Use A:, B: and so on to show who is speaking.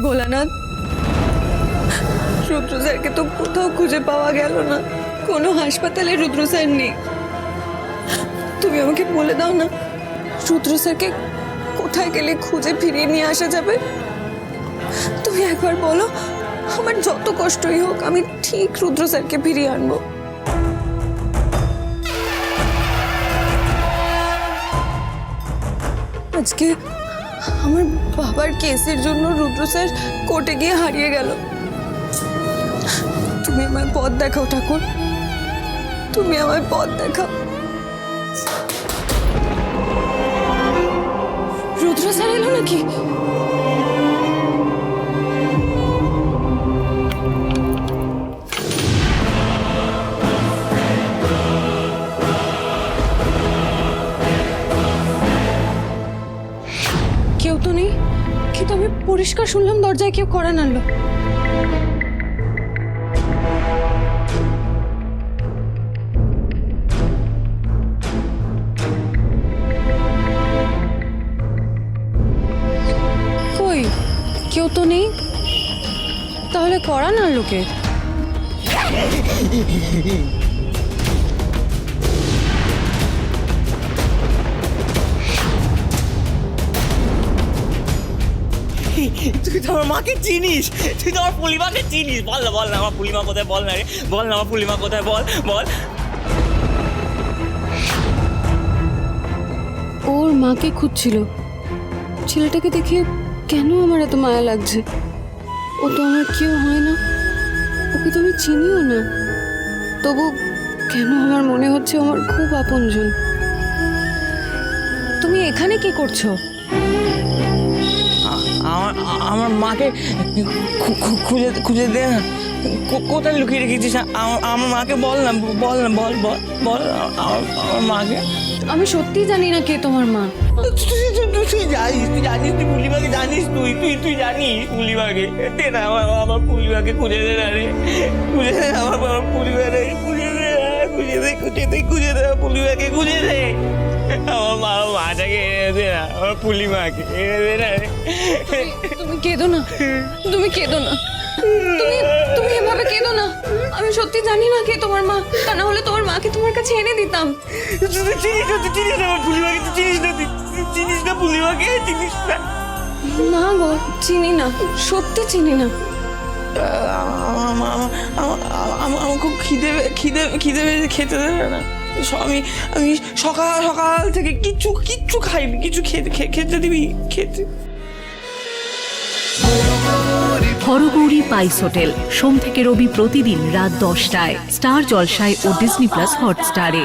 A: ভোলানাথ, রুদ্র স্যারকে তো কোথাও খুঁজে পাওয়া গেল না, কোনো হাসপাতালে রুদ্র স্যার নেই। তুমি আমাকে বলে দাও না, রুদ্র স্যারকে কোথায় গেলে খুঁজে ফিরিয়ে নিয়ে আসা যাবে? তুমি একবার বলো, আমার যত কষ্টই হোক আমি ঠিক রুদ্র স্যারকে ফিরিয়ে আনবো। আজকে আমার বাবার কেসের জন্য রুদ্র স্যার কোর্টে গিয়ে হারিয়ে গেল। তুমি আমায় পথ দেখাও ঠাকুর, তুমি আমায় পথ দেখাও। রুদ্র স্যার এলো নাকি? কেউ তো নেই, কিন্তু আমি পরিষ্কার শুনলাম দরজায় কেউ কড়া নাড়লো। কই, কেউ তো নেই, তাহলে কড়া নাড়লো কে?
B: তুই তো আমার মাকে চিনিস, তুই তো আমার পুলিমাকে চিনিস। বল না, বল না আমার পুলিমা কোথায়, বল না রে, বল না আমার পুলিমা কোথায়, বল বল।
A: ওর মাকে খুঁজছিল। ছেলেটাকে দেখে কেন আমার এত মায়া লাগছে? ও তো আমার কেউ হয় না, ওকে তো আমি চিনিও না, তবু কেন আমার মনে হচ্ছে আমার খুব আপনজন। তুমি এখানে কি করছো?
B: আমার আমার মাকে খুঁজে খুঁজে দে না, কোথায় লুকিয়ে রেখেছিস? আমার মাকে বল না, বল না, বল বল বল আমার মাকে।
A: আমি সত্যি জানি না কে তোমার মা।
B: তুই জানিস, তুই জানিস, তুই পুলিমাকে জানিস, তুই তুই তুই জানিস পুলিমাকে। দে না আমার পুলিমাকে খুঁজে দে না রে, খুঁজে দে আমার পুলিমাকে, খুঁজে দে, খুঁজে দে, খুঁজে দে, খুঁজে দে পুলিমাকে, খুঁজে দে। আমার মাটাকে এনে দে না, আমার পুলিমাকে এনে দে না রে।
A: তুমি কেঁদো না, তুমি কেঁদো না, তুমি তুমি এভাবে কেঁদো না। আমি সত্যি জানি না কে তোমার মা, তা না হলে তোমার মাকে তোমার কাছে এনে দিতাম।
B: তুই চিনিস না, তুই চিনিস না আমার পুলিমাকে, তুই চিনিস না, তুই চিনিস না পুলিমাকে, চিনিস না।
A: না গো, চিনি না, সত্যি চিনি না।
B: আমার খুব খিদে খিদে খিদে খেতে দেবে না। আমি সকাল সকাল থেকে কিচ্ছু খাইনি, কিছু খেতে দিবি, খেতে।
C: হরগৌরী পাইস হোটেল, সোম থেকে রবি প্রতিদিন রাত 10টায় স্টার জলসায় ও ডিজনি প্লাস হটস্টারে।